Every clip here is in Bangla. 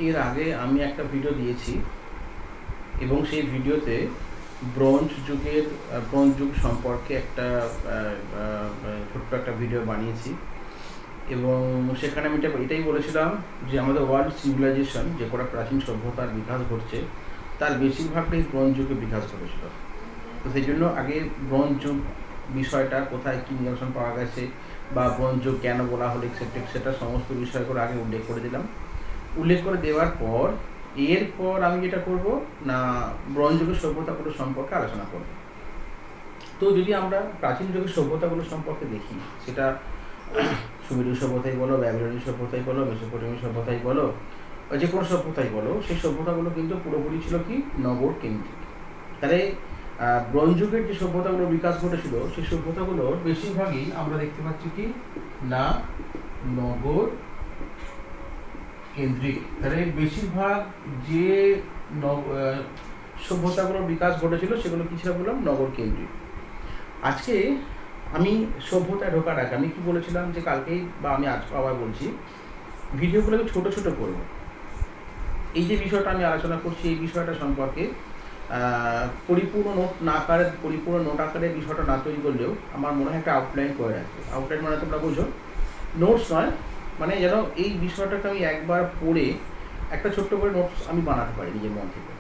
এর আগে আমি একটা ভিডিও দিয়েছি এবং সেই ভিডিওতে ব্রোঞ্জ যুগ সম্পর্কে একটা ছোট্ট একটা ভিডিও বানিয়েছি এবং সেখানে আমি এটাই বলেছিলাম যে আমাদের ওয়ার্ল্ড সিভিলাইজেশন যে কটা প্রাচীন সভ্যতার বিকাশ ঘটছে তার বেশিরভাগটাই ব্রোঞ্জ যুগে বিকাশ ঘটেছিল। তো সেই জন্য আগে ব্রোঞ্জ যুগ বিষয়টা কোথায় কী নিদর্শন পাওয়া গেছে বা ব্রোঞ্জ যুগ কেন বলা হলো এক্সেট্রা সমস্ত বিষয়গুলো আগে উল্লেখ করে দিলাম। উল্লেখ করে দেওয়ার পর এরপর আমি যেটা করব না ব্রোঞ্জ যুগের সভ্যতাগুলো সম্পর্কে আলোচনা করব। তো যদি আমরা প্রাচীন যুগের সভ্যতাগুলো সম্পর্কে দেখি, সেটা সুমেরীয় সভ্যতাই বলো, ব্যাবিলনীয় সভ্যতাই বলো, মেসোপটেমীয় সভ্যতাই বলো, যে কোনো সভ্যতাই বলো, সেই সভ্যতাগুলো কিন্তু পুরোপুরি ছিল কি নগর কেন্দ্রিক। তাহলে ব্রোঞ্জ যুগের যে সভ্যতাগুলোর বিকাশ ঘটেছিল সেই সভ্যতাগুলোর বেশিরভাগই আমরা দেখতে পাচ্ছি কি না নগর কেন্দ্রিক। তাহলে বেশিরভাগ যে সভ্যতাগুলোর বিকাশ ঘটেছিল সেগুলো কি ছিল বললাম নগর কেন্দ্রিক। আজকে আমি সভ্যতায় ঢোকার আগে আমি কি বলেছিলাম যে কালকেই বা আমি আজকে আবার বলছি, ভিডিওগুলোকে ছোট ছোট করব। এই যে বিষয়টা আমি আলোচনা করছি এই বিষয়টা সম্পর্কে পরিপূর্ণ নোট আকারে বিষয়টা না তৈরি করলেও আমার মনে হয় একটা আউটলাইন করে রাখবে। আউটলাইন মানে তোমরা বুঝো, নোটস নয়, মানে যেন এই বিষয়টাকে আমি একবার পড়ে একটা ছোট্ট করে নোটস আমি বানাতে পারি নিজের মন থেকে।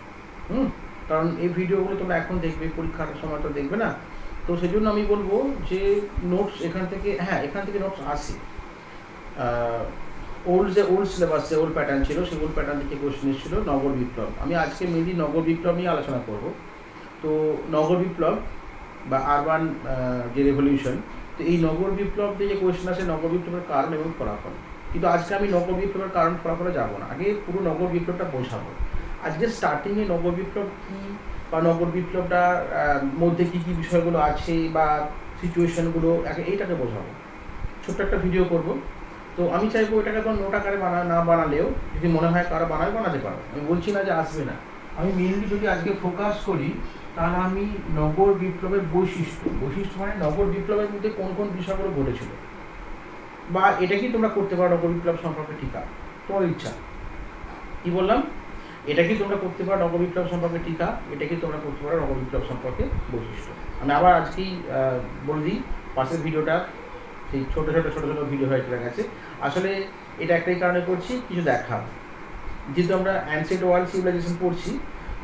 কারণ এই ভিডিওগুলো তোমরা এখন দেখবে, পরীক্ষার সময় তো দেখবে না, তো সেই জন্য আমি বলবো যে নোটস এখান থেকে নোটস আসে। ওল্ড সিলেবাস যে ওল্ড প্যাটার্ন ছিল সেই ওল্ড প্যাটার্ন থেকে কোয়েশ্চেন এসেছিল নগর বিপ্লব। আমি আজকে মেনলি নগর বিপ্লব নিয়ে আলোচনা করব। তো নগর বিপ্লব বা আরবান যে রেভলিউশন, তো এই নগর বিপ্লব যে কোয়েশ্চেন আছে নগর বিপ্লবের কারণ এবং ফলাফল। কিন্তু আজকে আমি নগর বিপ্লবের কারণ ফলাফলে যাব না, আগে পুরো নগর বিপ্লবটা বোঝাবো। আজকে স্টার্টিংয়ে নগর বিপ্লব কী বা নগর বিপ্লবটার মধ্যে কী কী বিষয়গুলো আছে বা সিচুয়েশনগুলো আগে এইটাকে বোঝাবো, ছোট্ট একটা ভিডিও করব। তো আমি চাইবো এটাকে তো নোট আকারে না বানালেও যদি মনে হয় কারো বানাতে পারো, আমি বলছি না যে আসবে না। আমি মেনলি যদি আজকে ফোকাস করি তাহলে আমি নগর বিপ্লবের বৈশিষ্ট্য মানে নগর বিপ্লবের মধ্যে কোন কোন বিষয়গুলো ঘটেছিল বা এটা কি তোমরা করতে পারো নগর বিপ্লব সম্পর্কে, টিকা তোমার ইচ্ছা। কি বললাম? এটা কি তোমরা করতে পারো নগর বিপ্লব সম্পর্কে টিকা, এটা কি তোমরা করতে পারো নগর বিপ্লব সম্পর্কে বৈশিষ্ট্য। আমি আবার আজকেই বলে দিই, পাশের ভিডিওটা সেই ছোটো ছোটো ভিডিও হয়ে চলে গেছে। আসলে এটা একটাই কারণে করছি, কিছু দেখা, যেহেতু আমরা অ্যানসিয়েন্ট ওয়ার্ল্ড সিভিলাইজেশন পড়ছি,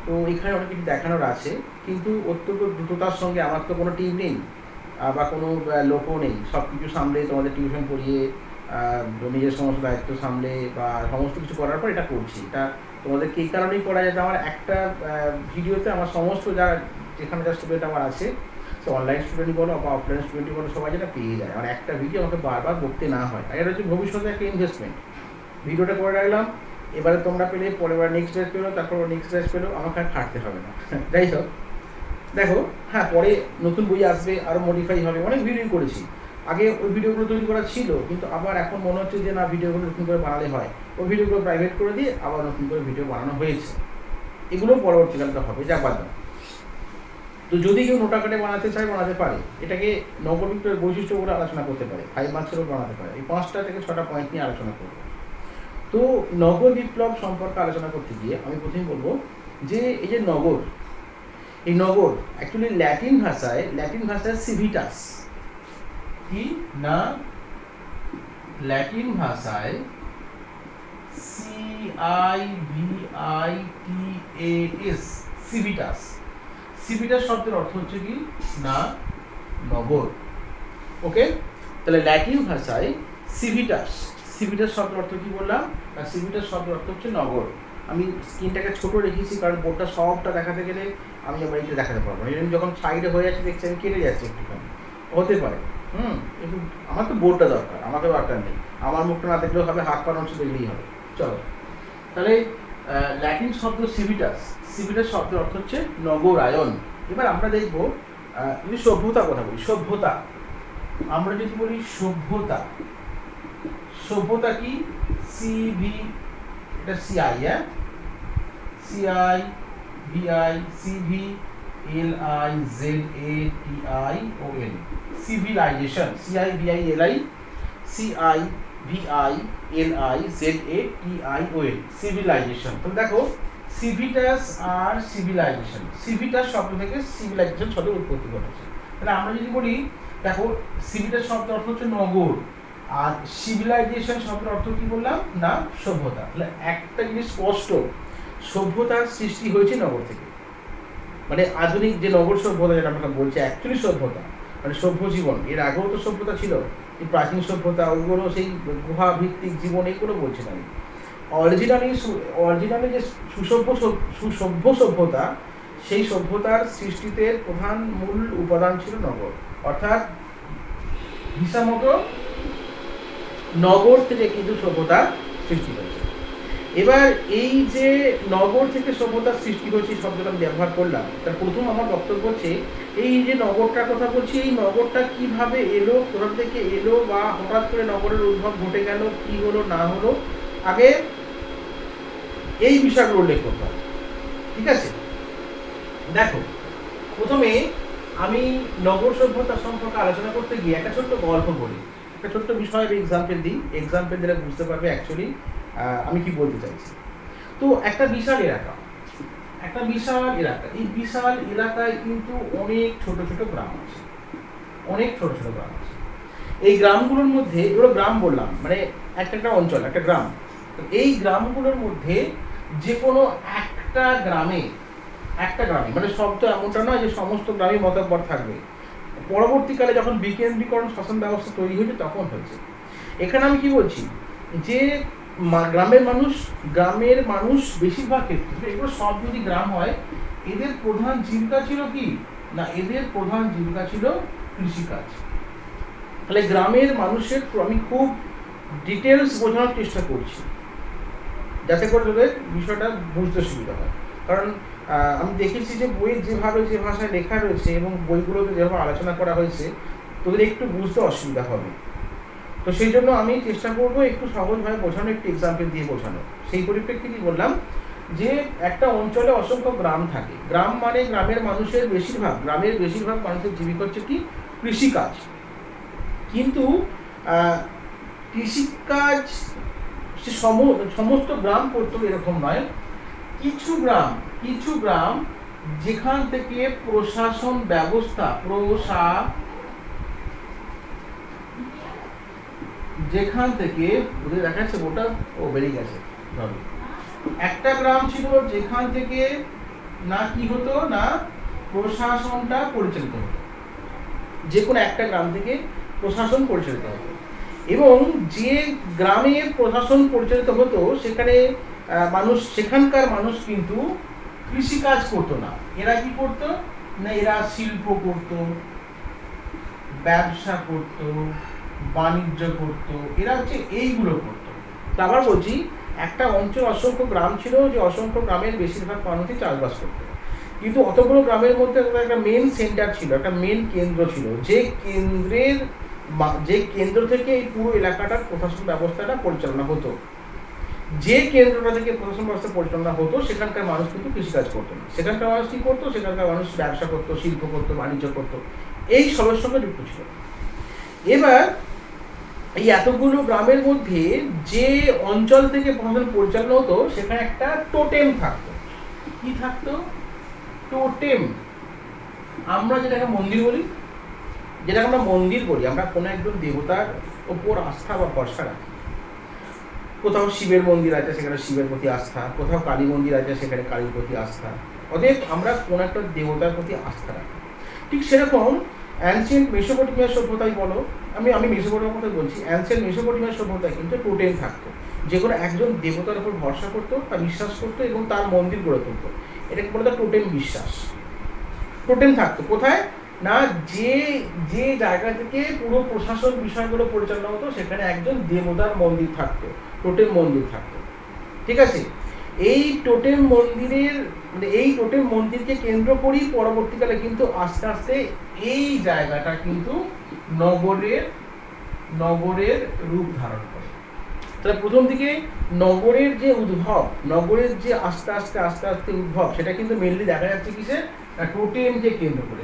তো এখানে অনেক কিছু দেখানোর আছে, কিন্তু অত্যন্ত দ্রুততার সঙ্গে আমার তো কোনো টিম নেই বা কোনো লোকও নেই সব কিছু সামলে তোমাদের টিউশন পড়িয়ে নিজের সমস্ত দায়িত্ব সামলে বা সমস্ত কিছু করার পর এটা করছি। এটা তোমাদেরকে এই কারণেই করা যাতে আমার একটা ভিডিওতে আমার সমস্ত যেখানে যা স্টুডেন্ট আমার আছে, সে অনলাইন স্টুডেন্টই বলো বা অফলাইন স্টুডেন্টই বলো, সবাই যেটা পেয়ে যায়, আমার একটা ভিডিও আমাকে বারবার বলতে না হয়। আর এটা হচ্ছে ভবিষ্যতে একটা ইনভেস্টমেন্ট। ভিডিওটা করে রাখলাম, এবারে তোমরা পেলে পরের বার নেক্সট ব্যাচ পেলো, তারপর নেক্সট ব্যাচ পেলো, আমাকে আর খাটতে হবে না। যাই হোক, দেখো হ্যাঁ পরে নতুন বই আসবে, আরও মডিফাই হবে, অনেক ভিডিও করেছি আগে, ওই ভিডিওগুলো তৈরি করা ছিল, কিন্তু আবার এখন মনে হচ্ছে যে না ভিডিওগুলো নতুন করে বানালে হয়, ওই ভিডিওগুলো প্রাইভেট করে দিয়ে আবার নতুন করে ভিডিও বানানো হয়েছে, এগুলো পরবর্তীকালে হবে, যা বাদ দাও। তো যদি কেউ নোট আকারে বানাতে চায় বানাতে পারে, এটাকে নগর বিপ্লবের বৈশিষ্ট্যগুলো আলোচনা করতে পারে, 5 মার্কসেরও বানাতে পারে। এই 5টা থেকে 6টা পয়েন্ট নিয়ে আলোচনা করবো। তো নগর বিপ্লব সম্পর্কে আলোচনা করতে গিয়ে আমি প্রথমেই বলবো যে এই যে নগর, এই নগর অ্যাকচুয়ালি ল্যাটিন ভাষায় সিভিটাস, কি না ল্যাটিন ভাষায় CIVITAS, সিভিটাস। সিভিটাস শব্দের অর্থ হচ্ছে কি না নগর। ওকে, তাহলে ল্যাটিন ভাষায় সিভিটাস শব্দের অর্থ কি বললাম না, সিভিটাস শব্দের অর্থ হচ্ছে নগর। আমি স্ক্রিনটাকে ছোট রেখেছি কারণ বোর্ডটা সবটা দেখাতে গেলে আমি আবার এইটা দেখাতে পারবো না, যখন সাইডে হয়ে যাচ্ছে দেখছি আমি কেটে যাচ্ছে একটুখানি, হতে পারে। কিন্তু আমার তো বোর্ডটা দরকার, আমাকে দরকার নেই, আমার মুখটা না দেখলেও হবে, হাত পা নষ্ট দেখলেই হবে। চলো, তাহলে ল্যাটিন শব্দ সিভিটাস শব্দের অর্থ হচ্ছে নগরায়ন। এবার আমরা দেখবো যদি সভ্যতার কথা বলি, সভ্যতা আমরা যদি বলি সভ্যতা কি এটা CI, CIVIZATION, civilization, CIVILIZATION, VILIZATION, civilization. তো দেখো সিভিটাস আর সিভিলাইজেশন, সিভিটাস শব্দ থেকে সিভিলাইজেশন শব্দের উৎপত্তি ঘটেছে। তাহলে আমরা যদি বলি, দেখো সিভিটাস শব্দের অর্থ হচ্ছে নগর, আর সিভিলাইজেশন শব্দের অর্থ কি বললাম না সভ্যতা। তাহলে একটা জিনিস স্পষ্ট, সভ্যতার সৃষ্টি হয়েছে নগর থেকে। মানে আধুনিক যে নগর সভ্যতা যেটা আমরা বলছি অ্যাকচুয়ালি সভ্যতা মানে সভ্য জীবন। এর আগেও তো সভ্যতা ছিল, এই প্রাচীন সভ্যতা, ওইগুলো সেই গুহা ভিত্তিক জীবন, এইগুলো বলছি না আমি। অরিজিনালি যে সুসভ্য সভ্যতা, সেই সভ্যতার সৃষ্টিতে প্রধান মূল উপাদান ছিল নগর, অর্থাৎ হিসামতো নগর থেকে কিন্তু সভ্যতার সৃষ্টি হয়েছে। এবার এই যে নগর থেকে সভ্যতার সৃষ্টি হয়েছে শব্দটা আমি ব্যবহার করলাম, তার প্রথম আমার বক্তব্য হচ্ছে এই যে নগরটার কথা বলছি, এই নগরটা কিভাবে এলো, কোথা থেকে এলো, বা হঠাৎ করে নগরের উদ্ভব ঘটে গেল, কি হলো না হলো, আগে এই বিষয়গুলো উল্লেখ করতে হবে। ঠিক আছে, দেখো প্রথমে আমি নগর সভ্যতা সম্পর্কে আলোচনা করতে গিয়ে একটা ছোট্ট গল্প বলি, একটা ছোট্ট বিষয়ের এক্সাম্পল দিই, এক্সাম্পল দিলে বুঝতে পারবে অ্যাকচুয়ালি আমি কি বলতে চাইছি। তো একটা বিশাল এলাকা, এই বিশাল এলাকায় কিন্তু অনেক ছোট ছোট গ্রাম আছে, এই গ্রামগুলোর মধ্যে, এগুলো গ্রাম বললাম মানে একটা অঞ্চল, একটা গ্রাম। এই গ্রামগুলোর মধ্যে যে কোনো একটা গ্রামে মানে সব তো এমনটা নয় যে সমস্ত গ্রামে মতব্বর থাকবে, পরবর্তীকালে যখন বিকেন্দ্রীকরণ শাসন ব্যবস্থা তৈরি হয়েছে তখন হয়েছে। এখানে আমি কি বলছি যে গ্রামের মানুষ বেশিরভাগ ক্ষেত্রে, এগুলো সব যদি গ্রাম হয়, এদের প্রধান জীবিকা ছিল কি না, এদের প্রধান জীবিকা ছিল কৃষিকাজ। তাহলে গ্রামের মানুষের আমি খুব ডিটেলস বোঝানোর চেষ্টা করছি যাতে করে তোদের বিষয়টা বুঝতে সুবিধা হয়। কারণ আমি দেখেছি যে বইয়ে যেভাবে যে ভাষায় লেখা রয়েছে এবং বইগুলোতে যেভাবে আলোচনা করা হয়েছে, তোদের একটু বুঝতে অসুবিধা হবে। তো সেই জন্য আমি চেষ্টা করবো একটু সহজভাবে বোঝানো, একটু এক্সাম্পল দিয়ে বোঝানো। সেই পরিপ্রেক্ষিতে বললাম যে একটা অঞ্চলে অসংখ্য গ্রাম থাকে, গ্রাম মানে গ্রামের মানুষের বেশিরভাগ মানুষের জীবিকা হচ্ছে কি কৃষিকাজ। কিন্তু কৃষিকাজ সমস্ত গ্রাম করতো এরকম নয়, কিছু গ্রাম যেখান থেকে প্রশাসন ব্যবস্থা যেখান থেকে দেখাচ্ছে ওটা বেরিয়ে গেছে, একটা গ্রাম ছিল যেখান থেকে না কি হতো না প্রশাসনটা পরিচালিত হতো, যে কোনো একটা গ্রাম থেকে প্রশাসন পরিচালিত হতো। এবং যে গ্রামে প্রশাসন পরিচালিত হতো সেখানকার মানুষ কিন্তু কৃষিকাজ করতো না। এরা কি করতো না, এরা শিল্প করতো, ব্যবসা করতো, বাণিজ্য করতো, এরা হচ্ছে এইগুলো করতো। আবার বলছি, একটা অঞ্চল অসংখ্য গ্রাম ছিল, যে অসংখ্য গ্রামের বেশিরভাগ মানুষই চাষবাস করতো। কিন্তু অতগুলো গ্রামের মধ্যে একটা মেন সেন্টার ছিল, একটা মেন কেন্দ্র ছিল, যে কেন্দ্র থেকে এই পুরো এলাকাটার প্রশাসন ব্যবস্থাটা পরিচালনা হতো। যে কেন্দ্রটা থেকে প্রশাসন ব্যবস্থা পরিচালনা হতো সেখানকার মানুষ কিন্তু কৃষিকাজ করতো না। সেখানকার মানুষ কি করতো, সেখানকার মানুষ ব্যবসা করতো, শিল্প করতো, বাণিজ্য করতো, এই সবের সঙ্গে যুক্ত ছিল। এবার এই এতগুলো গ্রামের মধ্যে যে অঞ্চল থেকে প্রশাসন পরিচালনা হতো সেখানে একটা টোটেম থাকতো। কি থাকতো? টোটেম। আমরা যেটাকে মন্দির বলি, আমরা কোনো একজন দেবতার ওপর আস্থা বা ভরসা রাখি। কোথাও শিবের মন্দির আছে, সেখানে শিবের প্রতি আস্থা, কোথাও কালী মন্দির আছে, সেখানে কালীর প্রতি আস্থা। অতএব আমরা কোনো একটা দেবতার প্রতি আস্থা রাখি। ঠিক সেরকম অ্যানসিয়েন্ট মেসোপটেমিয়ার সভ্যতাই বলো, আমি মেসোপটেমিয়ার কথা বলছি, অ্যানসিয়েন্ট মেসোপটেমিয়ার সভ্যতায় কিন্তু টোটেম থাকতো, যে কোনো একজন দেবতার উপর ভরসা করতো, তা বিশ্বাস করতো এবং তার মন্দির গড়ে তুলতো। এটাকে বলে টোটেম বিশ্বাস। টোটেম থাকতো কোথায় না, যে জায়গা থেকে পুরো প্রশাসন বিষয়গুলো পরিচালনা হতো সেখানে একজন দেবতার মন্দির থাকতো, টোটেম মন্দির থাকতো। ঠিক আছে, এই টোটেম মন্দিরকে কেন্দ্র করেই পরবর্তীকালে কিন্তু আস্তে আস্তে এই জায়গাটা কিন্তু নগরের রূপ ধারণ করে। তাহলে প্রথম দিকে নগরের যে উদ্ভব, নগরের যে আস্তে আস্তে উদ্ভব, সেটা কিন্তু মেনলি দেখা যাচ্ছে কিসে, টোটেমকে কেন্দ্র করে,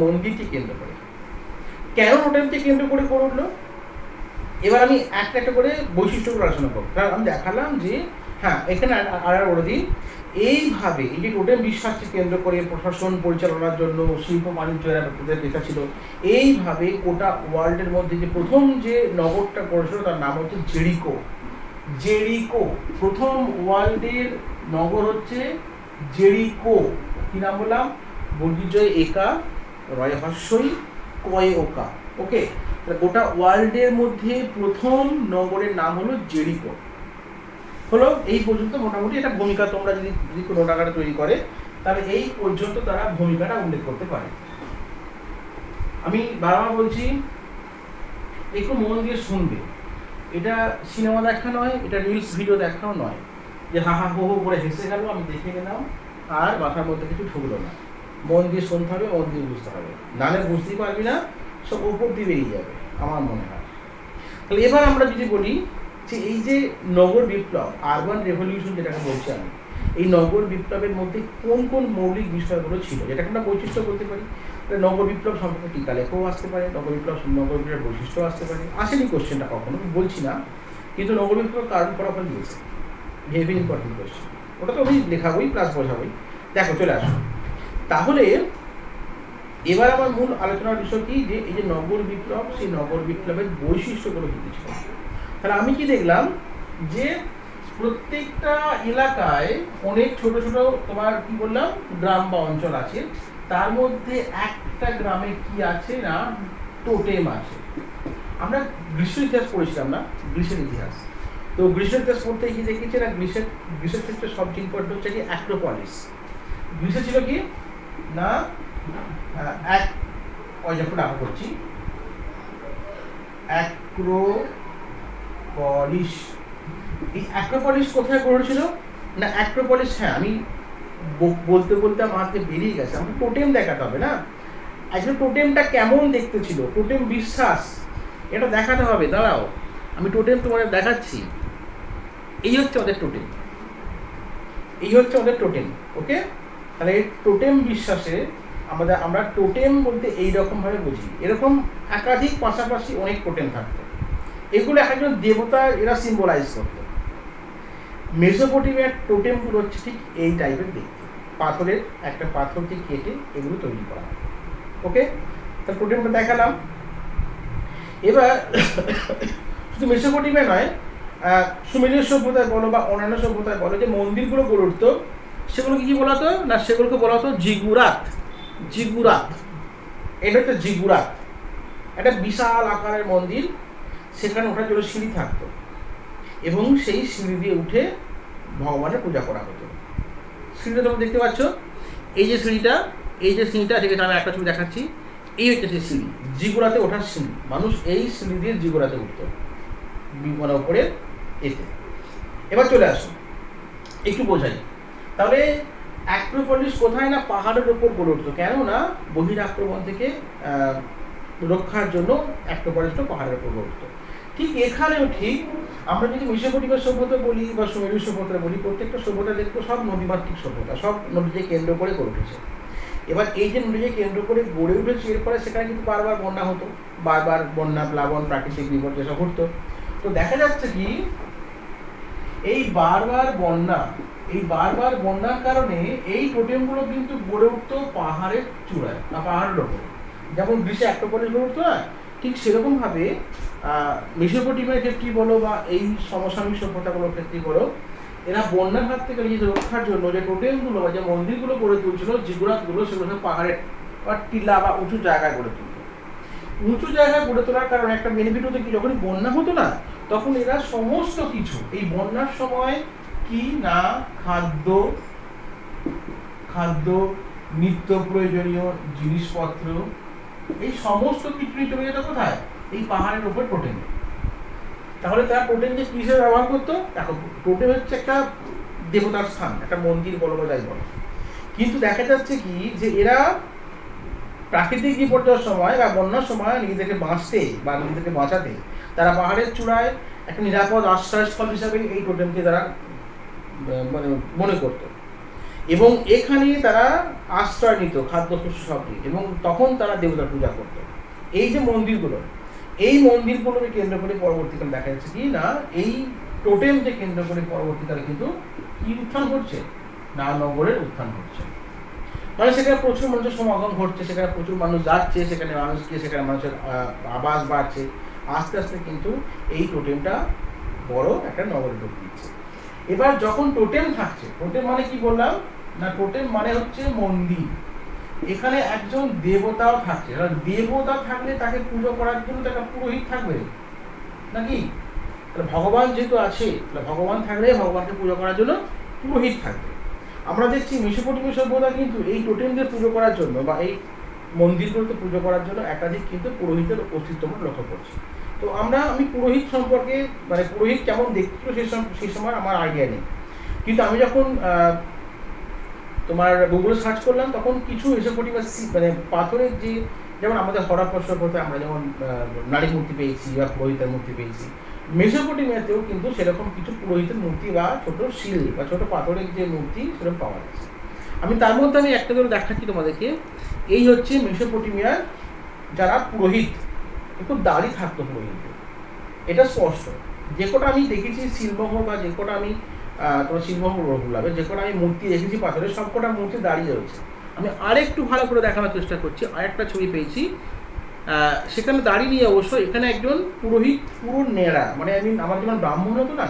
মন্দিরকে কেন্দ্র করে। কেন টোটেমকে কেন্দ্র করে উঠলো? এবার আমি একটা একটা করে বৈশিষ্ট্যগুলো আলোচনা করবো। কারণ আমি দেখালাম যে হ্যাঁ এখানে আর বলে দিই, এইভাবে এই যে টোটেম বিশ্বাসকে কেন্দ্র করে প্রশাসন পরিচালনার জন্য শিল্প বাণিজ্যের পেশা ছিল, এইভাবে গোটা ওয়ার্ল্ডের মধ্যে যে প্রথম যে নগরটা করেছিল তার নাম হচ্ছে জেরিকো। জেরিকো প্রথম ওয়ার্ল্ডের নগর হচ্ছে জেরিকো। কি নাম বললাম? বর্গীজয় একা, রয় হস্যই, কয়ে ওকা। ওকে, গোটা ওয়ার্ল্ডের মধ্যে প্রথম নগরের নাম হলো জেরিকো। হলো এই পর্যন্ত মোটামুটি এটা ভূমিকা, তোমরা যদি কোনো টাকাটা তৈরি করে তাহলে এই পর্যন্ত তারা ভূমিকাটা উল্লেখ করতে পারে। আমি বারবার বলছি, একটু মন দিয়ে শুনবে। এটা সিনেমা দেখা নয়, এটা রিলস ভিডিও দেখাও নয় যে হা হা হো হো করে হেসে গেল, আমি দেখে গেলাম আর মাথার মধ্যে কিছু ঢুকলো না। মন দিয়ে শুনতে হবে, মন দিয়ে বুঝতে হবে, নাহলে বুঝতেই পারবি না, সব উপর দিয়ে বেরিয়ে যাবে আমার মনে হয়। তাহলে এবার আমরা যদি বলি যে এই যে নগর বিপ্লব, আরবান রেভলিউশন যেটাকে বলছি আমি, এই নগর বিপ্লবের মধ্যে কোন কোন মৌলিক বিষয়গুলো ছিল যেটাকে আমরা বৈশিষ্ট্য বলতে পারি। নগর বিপ্লব সম্পর্কে টিকা লেখাও আসতে পারে, নগর বিপ্লবের বৈশিষ্ট্য আসতে পারে। আসেনি কোশ্চেনটা কখনো, বলছি না, কিন্তু নগর বিপ্লব কারণ ফলাফল দিয়েছে, ভেরি ইম্পর্টেন্ট কোশ্চেন। ওটা তো আমি লেখাবই প্লাস বোঝাবই। দেখো চলে আসো। তাহলে এবার আমার মূল আলোচনার বিষয় কি, যে এই যে নগর বিপ্লব, সেই নগর বিপ্লবের বৈশিষ্ট্যগুলো কি ছিল। তাহলে আমি কি দেখলাম যে প্রত্যেকটা এলাকায় অনেক ছোট ছোট তোমার কি বললাম গ্রাম বা অঞ্চল আছে, তার মধ্যে একটা গ্রামে কি আছে না টোটেম আছে। আমরা গ্রীষ্মের ইতিহাস পড়েছিলাম না, গ্রীষ্মের ইতিহাস। তো গ্রীষ্মের ইতিহাস পড়তে কি দেখেছি না, গ্রীষ্মের ক্ষেত্রে সবচেয়ে ইম্পর্টেন্ট হচ্ছে কি অ্যাক্রোপলিস। গ্রীষ্মে ছিল কি না ওই যখন আগে করছি অ্যাক্রোপলিস। এই অ্যাক্রোপলিস কোথায় গড়েছিল না, অ্যাক্রোপলিস, হ্যাঁ আমি বলতে বলতে আমার হাতে বেরিয়ে গেছে, আমাকে টোটেম দেখাতে হবে না। আসলে টোটেমটা কেমন দেখতে ছিল, টোটেম বিশ্বাস, এটা দেখাতে হবে। দাঁড়াও, আমি টোটেম তোমাদের দেখাচ্ছি। এই হচ্ছে আমাদের টোটেম, এই হচ্ছে আমাদের টোটেম। ওকে, তাহলে এই টোটেম বিশ্বাসে আমরা টোটেম বলতে এইরকমভাবে বুঝি, এরকম একাধিক পাশাপাশি অনেক টোটেম থাকতো। এগুলো একজন দেবতা এরা সিম্বলাইজ করতো। মেসোপটেমিয়ার টোটেমগুলো হচ্ছে ঠিক এই টাইপের দেখতে, পাথরের একটা পাথরকে কেটে এগুলো তৈরি করা হয়। ওকে, তাহলে টোটেমটা দেখালাম। এবার শুধু মেসোপটেমিয়া নয়, সুমেরীয় সভ্যতায় বলো বা অন্যান্য সভ্যতায় বলো, যে মন্দিরগুলো গড়ে উঠতো সেগুলো কি বলা হতো না, সেগুলোকে বলা হতো জিগুরাত। জিগুরাত, এটা হচ্ছে জিগুরাত, একটা বিশাল আকারের মন্দির, সেখানে ওঠার জন্য সিঁড়ি থাকতো এবং সেই সিঁড়ি দিয়ে উঠে ভগবানের পূজা করা হতো। সিঁড়িটা তোমরা দেখতে পাচ্ছ, এই যে সিঁড়িটা, এই যে সিঁড়িটা, ঠিক আছে আমি একটা ছবি দেখাচ্ছি, এই হচ্ছে সেই সিঁড়ি, জিগুরাতে ওঠার সিঁড়ি। মানুষ এই সিঁড়ি দিয়ে জিগুরাতে উঠতো মানে ওপরে এতে। এবার চলে আসো একটু বোঝাই। তাহলে অ্যাক্রোপলিস কোথায় না পাহাড়ের ওপর গড়ে উঠতো, কেন না বহির আক্রমণ থেকে রক্ষার জন্য অ্যাক্রোপলিসটা পাহাড়ের ওপর গড়ে উঠতো। ঠিক এখানেও ঠিক আমরা যদি মেসোপটেমিয়ার সভ্যতা বলি বা সুমেরীয় সভ্যতা বলি, প্রত্যেকটা সভ্যতা দেখবো সব নদীমাতৃক সভ্যতা, সব নদীকে কেন্দ্র করে গড়ে উঠেছে। এবার এই যে নদীকে কেন্দ্র করে গড়ে উঠেছে, এরপরে সেখানে কিন্তু বারবার বন্যা হতো, বারবার বন্যা, প্লাবন, প্রাকৃতিক বিপর্যয় সব ঘটতো। তো দেখা যাচ্ছে কি এই বারবার বন্যার কারণে এই টোটেমগুলো কিন্তু গড়ে উঠতো পাহাড়ের চূড়ায় বা পাহাড়ের ওপরে। যেমন গ্রীষ্মে অ্যাক্রোপলিস গড়ে উঠতো না, ঠিক সেরকমভাবে মেসোপটেমিয়ার ক্ষেত্রেই বলো বা এই সমসাময়িক সভ্যতাগুলোর ক্ষেত্রেই বলো, এরা বন্যার হাত থেকে নিজেদের রক্ষার জন্য যে টোটেমগুলো বা যে মন্দিরগুলো গড়ে তুলছিল, জিগুরাতগুলো, সেগুলো সব পাহাড়ের বা টিলা বা উঁচু জায়গায় গড়ে তুলত। উঁচু জায়গায় গড়ে তোলার কারণে একটা বেনিফিট হতো কি, যখনই বন্যা হতো না তখন এরা সমস্ত কিছু এই বন্যার সময় কি না খাদ্য, নিত্য প্রয়োজনীয় জিনিসপত্র, এই সমস্ত কিছু চলে যেত কোথায়, এই পাহাড়ের উপর টোটেম। তাহলে তারা টোটেম যে কিসের ব্যবহার করতো, দেখো টোটেম হচ্ছে একটা দেবতার স্থান, একটা মন্দির বলো বা যাই বলো। কিন্তু দেখা যাচ্ছে কি যে এরা প্রাকৃতিক বিপর্যয়ের সময় বা বন্যার সময় নিজেদেরকে বাঁচতে বা নিজেদেরকে বাঁচাতে তারা পাহাড়ের চূড়ায় একটা নিরাপদ আশ্রয়স্থল হিসাবে এই টোটেমকে তারা মানে মনে করতো এবং এখানে তারা আশ্রয় নিত খাদ্যশস্য সব দিয়ে, এবং তখন তারা দেবতার পূজা করতো। এই যে মন্দিরগুলো, এই মন্দিরগুলোকে কেন্দ্র করে পরবর্তীকালে দেখা যাচ্ছে কি না এই টোটেমকে কেন্দ্র করে পরবর্তীকালে কিন্তু কি উত্থান ঘটছে না নগরের উত্থান ঘটছে। মানে সেখানে প্রচুর মানুষের সমাগম ঘটছে, সেখানে প্রচুর মানুষ যাচ্ছে, সেখানে মানুষকে সেখানে মানুষের আবাস বাড়ছে, আস্তে আস্তে কিন্তু এই টোটেমটা বড় একটা নগরে রূপ দিচ্ছে। এবার যখন টোটেম থাকছে, টোটেম মানে কি বললাম না টোটেম মানে হচ্ছে মন্দির, এখানে একজন দেবতাও থাকছে, দেবতা থাকলে তাকে পুজো করার জন্য তো একটা পুরোহিত থাকবে নাকি, ভগবান যেহেতু আছে ভগবান থাকলে ভগবানকে পুজো করার জন্য পুরোহিত থাকবে। আমরা দেখছি মেসোপটেমিয়া সভ্যতা কিন্তু এই টোটেমদের পুজো করার জন্য বা এই মন্দিরগুলোতে পুজো করার জন্য একাধিক কিন্তু পুরোহিতের অস্তিত্ব আমরা লক্ষ্য করছি। তো আমি পুরোহিত সম্পর্কে মানে পুরোহিত কেমন দেখছিল সেই সময় আমার আইডিয়া নেই, কিন্তু আমি যখন তোমার গুগলে সার্চ করলাম তখন কিছু মেসোপটেমিয়া মানে পাথরের যে যেমন আমাদের হরপ্পা সভ্যতাতে আমরা যেমন নারী মূর্তি পেয়েছি বা পুরোহিতের মূর্তি পেয়েছি, মেসোপটেমিয়াতেও কিন্তু সেরকম কিছু পুরোহিতের মূর্তি বা ছোট শিল বা ছোট পাথরের যে মূর্তি সেরকম পাওয়া যাচ্ছে। তার মধ্যে আমি একটা করে দেখাচ্ছি তোমাদেরকে। এই হচ্ছে মেসোপটেমিয়ার যারা পুরোহিত, খুব দাড়ি থাকতো পুরোহিতদের, এটা স্পষ্ট। যে কটা আমি দেখেছি শিলমোহর বা যে কটা আমি তোমার শিলমোহর বলবে যে কটা আমি মূর্তি দেখেছি পাথরের, সব কটা মূর্তি দাঁড়িয়ে রয়েছে। আমি আরেকটু ভালো করে দেখানোর চেষ্টা করছি, আরেকটা ছবি পেয়েছি সেখানে দাঁড়িয়ে নিয়ে অবশ্য এখানে একজন পুরোহিত পুরো নেড়া, মানে আমার যেমন ব্রাহ্মণ হতো না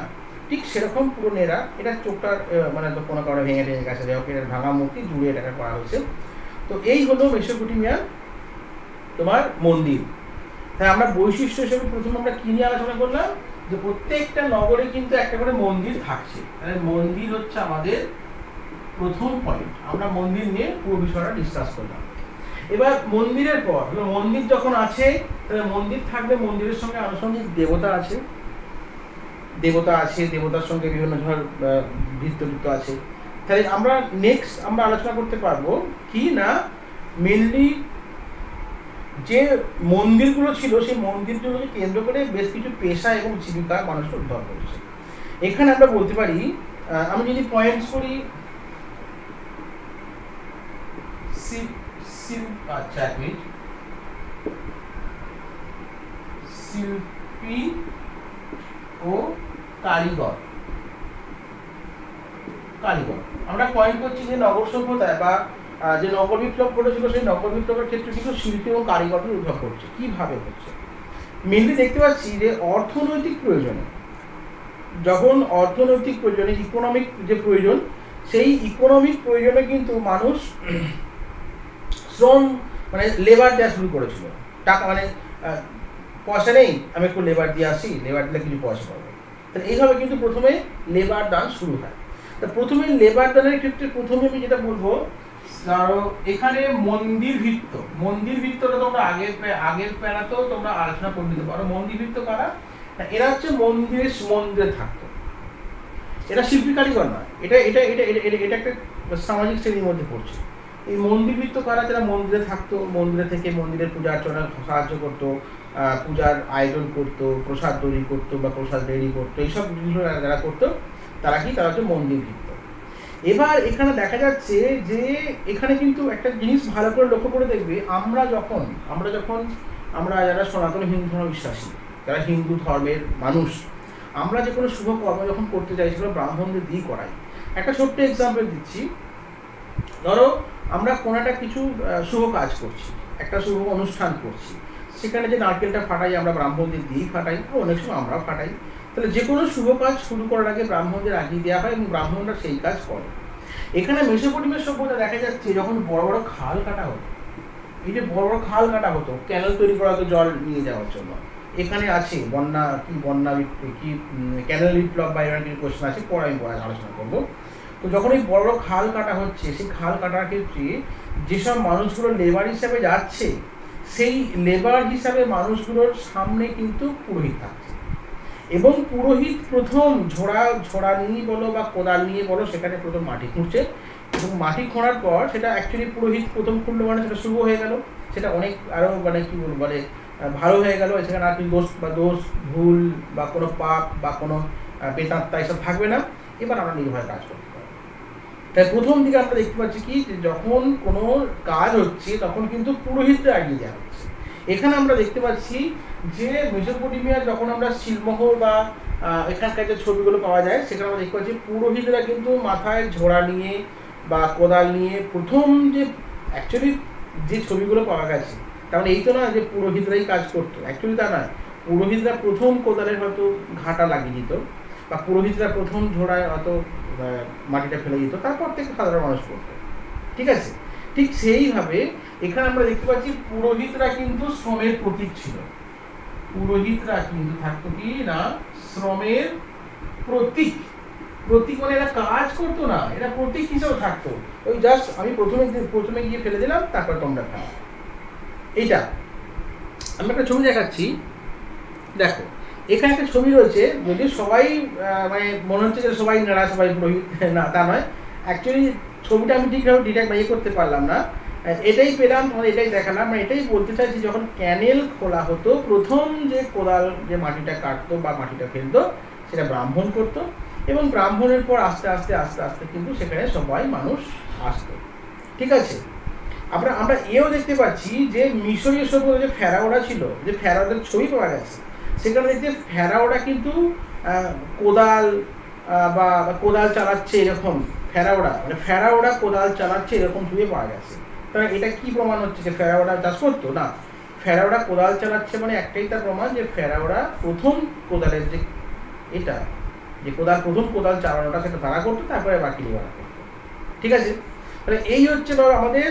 ঠিক সেরকম পুরো নেড়া, এটা চোখটা মানে কোনো কারণে ভেঙে গেছে, যাই হোক এটা ভাঙা মূর্তি জুড়ে এটাকে করা হয়েছে। তো এই হলো মেসোপটেমিয়ার তোমার মন্দির। তাই আমরা বৈশিষ্ট্য হিসেবে প্রথমে আমরা কি নিয়ে আলোচনা করলাম যে প্রত্যেকটা নগরে কিন্তু একটা করে মন্দির থাকছে, তাহলে মন্দির হচ্ছে আমাদের প্রথম পয়েন্ট। আমরা মন্দির নিয়ে পুরো বিষয়টা ডিসকাস করলাম। এবার মন্দিরের পর মন্দির যখন আছে তাহলে মন্দির থাকবে, মন্দিরের সঙ্গে আনুষঙ্গিক দেবতা আছে, দেবতার সঙ্গে বিভিন্ন ধর ভিত্তিযুক্ত আছে। তাহলে আমরা নেক্সট আমরা আলোচনা করতে পারবো কি না মেনলি যে মন্দিরগুলো ছিল সেই মন্দিরগুলোকে কেন্দ্র করে বেশ কিছু পেশা এবং জীবিকা মানুষকে উদ্ধার করেছে। এখানে আমরা বলতে পারি আমি যদি পয়েন্টস করি শিল্পী ও কারিগর আমরা পয়েন্ট করছি যে নগর সভ্যতায় বা যে নগর বিপ্লব ঘটেছিল সেই নগর বিপ্লবের ক্ষেত্রে কিন্তু শিল্পী এবং কারিগরদের উদ্ভব করছে। কিভাবে হচ্ছে মেনলি দেখতে পাচ্ছি যে অর্থনৈতিক প্রয়োজনে, যখন অর্থনৈতিক প্রয়োজনে ইকোনমিক যে প্রয়োজন, সেই ইকোনমিক প্রয়োজনে কিন্তু মানুষ শ্রম মানে লেবার দেওয়া শুরু করেছিল। টাকা মানে পয়সা নেই, আমি একটু লেবার দিয়ে আসি, লেবার দিলে কিছু পয়সা পাবো। তাহলে এইভাবে কিন্তু প্রথমে লেবার দান শুরু হয়। তা প্রথমে লেবার দানের ক্ষেত্রে প্রথমে আমি যেটা বলবো এখানে মন্দির ভিত্তটা তোমরা আগের প্যারাতেও তোমরা আলোচনা করে নিতে পারো। মন্দির ভিত্ত কারা, এরা হচ্ছে মন্দিরে থাকতো, এটা শিল্পী কারিগর নয়, এটা এটা এটা এটা এটা একটা সামাজিক শ্রেণীর মধ্যে পড়ছে। এই মন্দির ভিত্ত কারা, যারা মন্দিরে থাকতো, মন্দিরে থেকে মন্দিরের পূজা অর্চনা সাহায্য করতো, পূজার আয়োজন করতো, প্রসাদ তৈরি করতো বা প্রসাদ রেডি করতো, এইসব জিনিসগুলো যারা করতো তারা হচ্ছে মন্দির ভিত্ত। এবার এখানে দেখা যাচ্ছে যে এখানে কিন্তু একটা জিনিস ভালো করে লক্ষ্য করে দেখবে, আমরা যারা সনাতন হিন্দু ধর্ম বিশ্বাসী, যারা হিন্দু ধর্মের মানুষ, আমরা যে কোনো শুভ কর্ম যখন করতে চাই সেগুলো ব্রাহ্মণদের দিয়ে করাই। একটা ছোট্ট এক্সাম্পল দিচ্ছি, ধরো আমরা কোনো একটা কিছু শুভ কাজ করছি, একটা শুভ অনুষ্ঠান করছি, সেখানে যে নারকেলটা ফাটাই আমরা ব্রাহ্মণদের দিয়েই ফাটাই, অনেক সময় আমরাও ফাটাই। তাহলে যে কোনো শুভ কাজ শুরু করার আগে ব্রাহ্মণদের আগিয়ে দেওয়া হয় এবং ব্রাহ্মণরা সেই কাজ করে। এখানে মেসোপটেমিয়ার সভ্যতা দেখা যাচ্ছে যখন বড় বড় খাল কাটা হতো, এই যে বড় বড় খাল কাটা হতো ক্যানেল তৈরি করা হতো জল নিয়ে যাওয়ার জন্য, এখানে আছে বন্যা কি ক্যানেল বিপ্লব বা এরকম কিছু কোশ্চেন আছে, পরে আমি আলোচনা করবো। তো যখন এই বড় বড় খাল কাটা হচ্ছে, সেই খাল কাটার ক্ষেত্রে যেসব মানুষগুলো লেবার হিসাবে যাচ্ছে, সেই লেবার হিসাবে মানুষগুলোর সামনে কিন্তু পুরোহিত থাকছে এবং পুরোহিত প্রথম ঝোড়া নিয়ে বলো বা কোদাল নিয়ে বলো সেখানে প্রথম মাটি খুঁড়ছে এবং মাটি খোঁড়ার পর সেটা অ্যাকচুয়ালি পুরোহিত প্রথম খুঁড়লো মানে সেটা শুভ হয়ে গেল, সেটা অনেক আরও মানে কী বলবো মানে ভালো হয়ে গেল। সেখানে আর কি দোষ ভুল বা কোনো পাপ বা কোনো বেতাত্তা এসব থাকবে না, এবার আমরা নির্ভয়ে কাজ করতে পারবো। তাই প্রথম দিকে আমরা দেখতে পাচ্ছি কি যে যখন কোনো কাজ হচ্ছে তখন কিন্তু পুরোহিতরা এগিয়ে দেওয়া হচ্ছে এখানে আমরা দেখতে পাচ্ছি যে মেসোপটেমিয়ার যখন আমরা শিলমোহর বা এখানকার যে ছবিগুলো পাওয়া যায় সেখানে আমরা দেখতে পাচ্ছি পুরোহিতরা কিন্তু মাথায় ঝোড়া নিয়ে বা কোদাল নিয়ে প্রথম যে অ্যাকচুয়ালি যে ছবিগুলো পাওয়া গেছে তার মানে এই তো না যে পুরোহিতরাই কাজ করতো, অ্যাকচুয়ালি তা নয়। পুরোহিতরা প্রথম কোদালের হয়তো ঘাটা লাগিয়ে দিত বা পুরোহিতরা প্রথম ঝোড়ায় হয়তো মাটিটা ফেলে দিত, তারপর থেকে সাধারণ মানুষ করতো। ঠিক আছে, ঠিক সেইভাবে এখানে আমরা দেখতে পাচ্ছি পুরোহিতরা কিন্তু শ্রমের প্রতীক ছিল। পুরোহিতরা কিন্তু থাকতো কি না শ্রমের প্রতীক। প্রতীক মানে এরা কাজ করতো না, এরা প্রতীক হিসেবে থাকতো। ওই জাস্ট আমি প্রথমে গিয়ে ফেলে দিলাম, তারপর তোমরা খাও। এইটা আমি একটা ছবি দেখাচ্ছি, দেখো এখানে একটা ছবি রয়েছে। যদিও সবাই মানে মনে হচ্ছে যে সবাই নাড়া, সবাই পুরোহিত, না তা নয়। অ্যাকচুয়ালি ছবিটা আমি ঠিকভাবে ডিটেক্ট করতে পারলাম না, এটাই পেলাম, তোমাদের এটাই দেখালাম। মানে এটাই বলতে চাইছি, যখন ক্যানেল খোলা হতো প্রথম যে কোদাল যে মাটিটা কাটতো বা মাটিটা ফেলতো সেটা ব্রাহ্মণ করতো, এবং ব্রাহ্মণের পর আস্তে আস্তে আস্তে আস্তে কিন্তু সেখানে সবাই মানুষ আসতো। ঠিক আছে, আমরা এও দেখতে পাচ্ছি যে মিশরীয় সভ্যতা যে ফেরাওরা ছিল, যে ফেরাওদের ছবি পাওয়া গেছে, সেখানে দেখতে ফেরাওরা কিন্তু কোদাল বা কোদাল চালাচ্ছে এরকম, ফেরাওরা কোদাল চালাচ্ছে এরকম ছবি পাওয়া গেছে। তাহলে এটা কি প্রমাণ হচ্ছে যে ফেরাওরা চাষ করতো না? ফেরাওরা কোদাল চালাচ্ছে মানে একটাই তার প্রমাণ যে ফেরাওরা প্রথম কোদালের যে এটা যে প্রথম কোদাল চালানোটা সেটা তারা করতো, তারপরে বাকি লোকেরা করতো। ঠিক আছে, তাহলে এই হচ্ছে ধরো আমাদের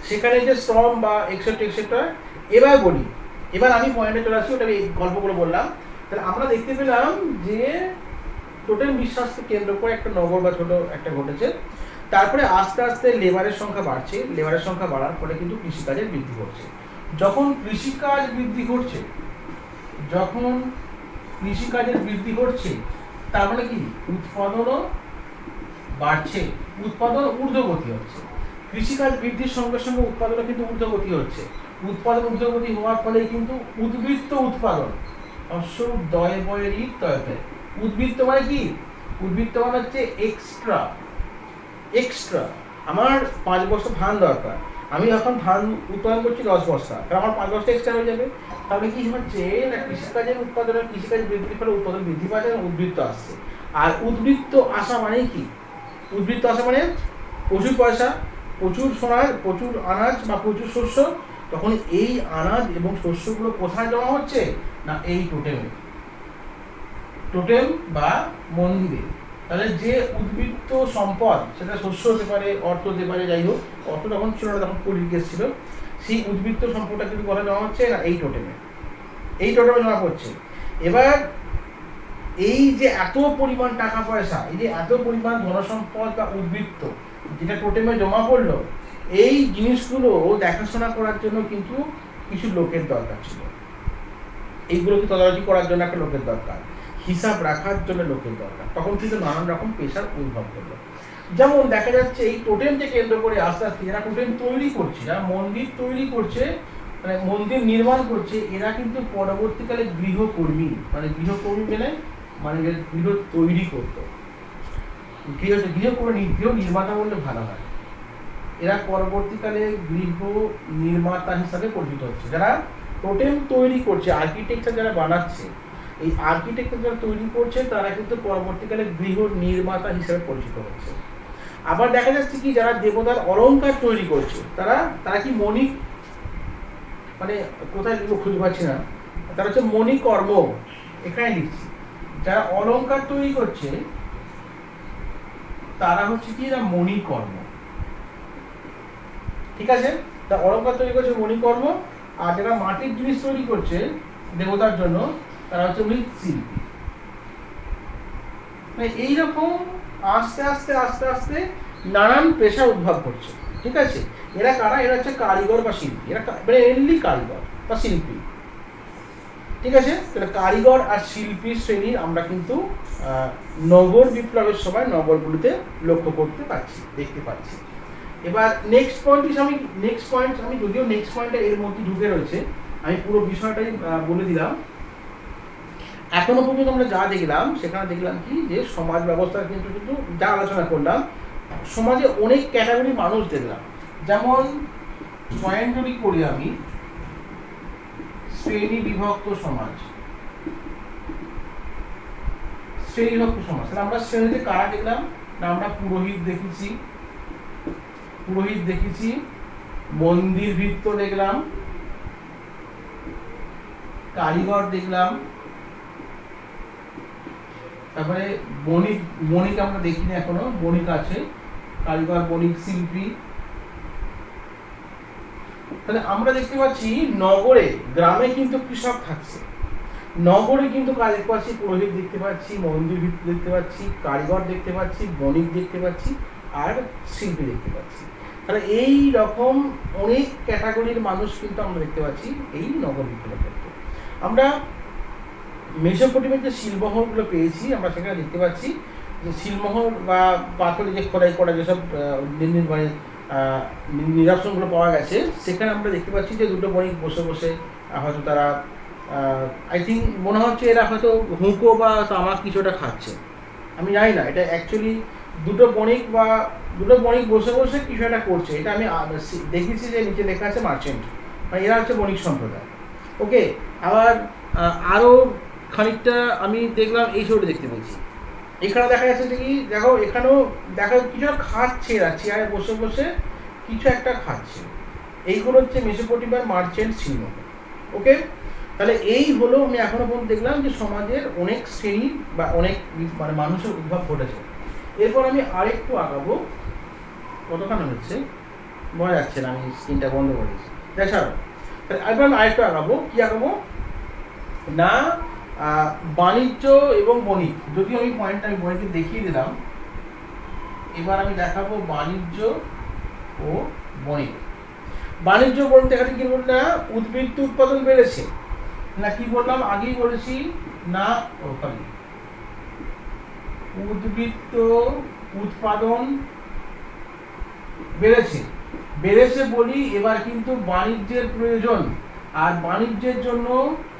সেখানে যে শ্রম বা এক্সেট্রা এক্সেট্রা। এবার বলি, এবার আমি পয়েন্টে চলে আসছি, ওটা এই গল্পগুলো বললাম। তাহলে আমরা দেখতে পেলাম যে টোটাল বিশ্বাসকে কেন্দ্র করে একটা নগর বা ছোট একটা ঘটেছে। তারপরে আস্তে আস্তে লেবারের সংখ্যা বাড়ছে, লেবারের সংখ্যা বাড়ার ফলে কিন্তু কৃষিকাজের বৃদ্ধি ঘটছে। যখন কৃষিকাজের বৃদ্ধি ঘটছে তার মানে কি উৎপাদনও বাড়ছে, উৎপাদন ঊর্ধ্বগতি হচ্ছে। কৃষিকাজ বৃদ্ধির সঙ্গে সঙ্গে উৎপাদনও কিন্তু ঊর্ধ্বগতি হচ্ছে। উৎপাদন ঊর্ধ্বগতি হওয়ার ফলে কিন্তু উদ্বৃত্ত উৎপাদন, দয় বয়ের উদ্বৃত্ত মানে কি? উদ্বৃত্ত মানে হচ্ছে এক্সট্রা। আমার 5 বস্তা ধান দরকার, আমি এখন ধান উৎপাদন করছি 10 বস্তা, তাহলে আমার 5 বস্তা এক্সট্রা হয়ে যাবে। তাহলে কি হচ্ছে না, কৃষিকাজের উৎপাদনের কৃষিকাজ বৃদ্ধির ফলে উৎপাদন বৃদ্ধি পাচ্ছে, উদ্বৃত্ত আসছে। আর উদ্বৃত্ত আসা মানে কি? উদ্বৃত্ত আসা মানে প্রচুর পয়সা, প্রচুর সোনার, প্রচুর আনাজ বা প্রচুর শস্য। তখন এই আনাজ এবং শস্যগুলো কোথায় জমা হচ্ছে না এই টোটেম বা মন্দিরে। তাহলে যে উদ্বৃত্ত সম্পদ, সেটা শস্য হতে পারে, অর্থ হতে পারে, যাই হোক, অর্থ তখন ছিল না, তখন কলির কেস ছিল, সেই উদ্বৃত্ত সম্পদটা কিন্তু কোথায় জমা হচ্ছে না এই টোটেমে জমা পড়ছে। এবার এই যে এত পরিমাণ টাকা পয়সা, এই যে এত পরিমাণ ধনসম্পদ বা উদ্বৃত্ত যেটা টোটেমে জমা পড়লো, এই জিনিসগুলো দেখাশোনা করার জন্য কিন্তু কিছু লোকের দরকার ছিল। এইগুলোকে তদারকি করার জন্য একটা লোকের দরকার, হিসাব রাখার জন্য লোকের দরকার। তখন কিন্তু নানান রকম পেশার উদ্ভব করলো। যেমন দেখা যাচ্ছে এই টোটেমকে কেন্দ্র করে আস্তে আস্তে যারা টোটেম তৈরি করছে, যারা মন্দির তৈরি করছে, মানে মন্দির নির্মাণ করছে, এরা কিন্তু পরবর্তীকালে গৃহকর্মী মানে গৃহ তৈরি করতো, গৃহ নির্মাতা বললে ভালো হয়। এরা পরবর্তীকালে গৃহ নির্মাতা হিসাবে পরিচিত হচ্ছে। যারা টোটেম তৈরি করছে, আর্কিটেকচার যারা বানাচ্ছে, এই আর্কিটেকচার যারা তৈরি করছে তারা কিন্তু পরবর্তীকালে গৃহ নির্মাতা হিসেবে পরিচিত হচ্ছে। আবার দেখা যাচ্ছে কি যারা দেবতার অলংকার তৈরি করছে তারা কি মণি, মানে কোথায় লিখবো খুঁজে পাচ্ছি না, তারা হচ্ছে মণিকর্ম, এখানে লিখছি। যারা অলংকার তৈরি করছে তারা হচ্ছে কি না মণিকর্ম। ঠিক আছে, তা অলংকার তৈরি করছে মণিকর্ম। আর যারা মাটির জিনিস তৈরি করছে দেবতার জন্য তারা হচ্ছে মৃৎশিল্পী। এইরকম আস্তে আস্তে আস্তে আস্তে নানান পেশা উদ্ভব করছে। ঠিক আছে, এরা কারা? এরা হচ্ছে কারিগর বা শিল্পী, এরা মেনলি কারিগর বা শিল্পী। ঠিক আছে, তাহলে কারিগর আর শিল্পী শ্রেণীর আমরা কিন্তু নগর বিপ্লবের সময় নগরগুলিতে লক্ষ্য করতে পারছি, দেখতে পাচ্ছি। এবার নেক্সট পয়েন্ট আমি যদিও নেক্সট পয়েন্টটা এর মধ্যে ঢুকে রয়েছে, আমি পুরো বিষয়টাই বলে দিলাম। এখনো পর্যন্ত আমরা যা দেখলাম সেখানে দেখলাম কি যে সমাজ ব্যবস্থার কিন্তু যা আলোচনা করলাম, সমাজে অনেক ক্যাটাগরি মানুষ দেখলাম। যেমন পয়েন্ট যদি করি আমি শ্রেণী বিভক্ত সমাজ, শ্রেণী বিভক্ত সমাজ, তাহলে আমরা শ্রেণীতে কারা দেখলাম না, আমরা পুরোহিত দেখেছি, মন্দির ভৃত্য দেখলাম, কারিগর দেখলাম, তারপরে বণিক আমরা দেখিনি এখনো, বণিক আছে, কারিগর, বণিক, শিল্পী। তাহলে আমরা দেখতে পাচ্ছি নগরে, গ্রামে কিন্তু কৃষক থাকছে, নগরে কিন্তু কাজ দেখতে পাচ্ছি, পুরোহিত দেখতে পাচ্ছি, মন্দির ভৃত্য দেখতে পাচ্ছি, কারিগর দেখতে পাচ্ছি, বণিক দেখতে পাচ্ছি, আর শিল্পী দেখতে পাচ্ছি। তাহলে এই রকম অনেক ক্যাটাগরির মানুষ কিন্তু আমরা দেখতে পাচ্ছি এই নগর বিপ্লবের ক্ষেত্রে। আমরা মেসোপটেমিয়ার যে শিলমোহরগুলো পেয়েছি, আমরা সেখানে দেখতে পাচ্ছি যে শিলমোহর বা পাথরে যে খোদাই করা যেসব মানে নিদর্শনগুলো পাওয়া গেছে, সেখানে আমরা দেখতে পাচ্ছি যে দুটো বণিক বসে বসে হয়তো তারা আই থিঙ্ক মনে হচ্ছে এরা হয়তো হুঁকো বা তামাক কিছু একটা খাচ্ছে, আমি জানি না, এটা অ্যাকচুয়ালি দুটো বণিক বসে বসে কিছু একটা করছে। এটা আমি দেখেছি যে নিচে লেখা আছে মার্চেন্ট, মানে এরা হচ্ছে বণিক সম্প্রদায়। ওকে, আবার আরও খানিকটা আমি দেখলাম এই ছবিটা দেখতে পেয়েছি, এখানে দেখা যাচ্ছে যে কি দেখো, এখানেও দেখা কিছু খাচ্ছে, এরা চেয়ারে বসে বসে কিছু একটা খাচ্ছে। এইগুলো হচ্ছে মেসোপটেমিয়ার মার্চেন্ট শিলমোহর। ওকে, তাহলে এই হলো আমি এখনো পর্যন্ত দেখলাম যে সমাজের অনেক শ্রেণী বা অনেক মানে মানুষের উদ্ভব ঘটেছে। এরপর আমি আরেকটু আগাবো, কতখানি হচ্ছে বোঝা যাচ্ছে না, আমি স্ক্রিনটা বন্ধ করেছি, দেখাও। তাহলে এরপর আমি আরেকটু আগাবো, কি আগাবো না, বাণিজ্য এবং বণিক। যদিও আমি পয়েন্টটা আমি বণিককে দেখিয়ে দিলাম, এবার আমি দেখাবো বাণিজ্য ও বণিক। বাণিজ্য বলতে এখানে কি বললাম, উদ্বৃত্ত উৎপাদন বেড়েছে না, কি বললাম আগেই বলেছি না, উদ্বৃত্ত উৎপাদন বেড়েছে বলি। এবার কিন্তু বাণিজ্যের প্রয়োজন, আর বাণিজ্যের জন্য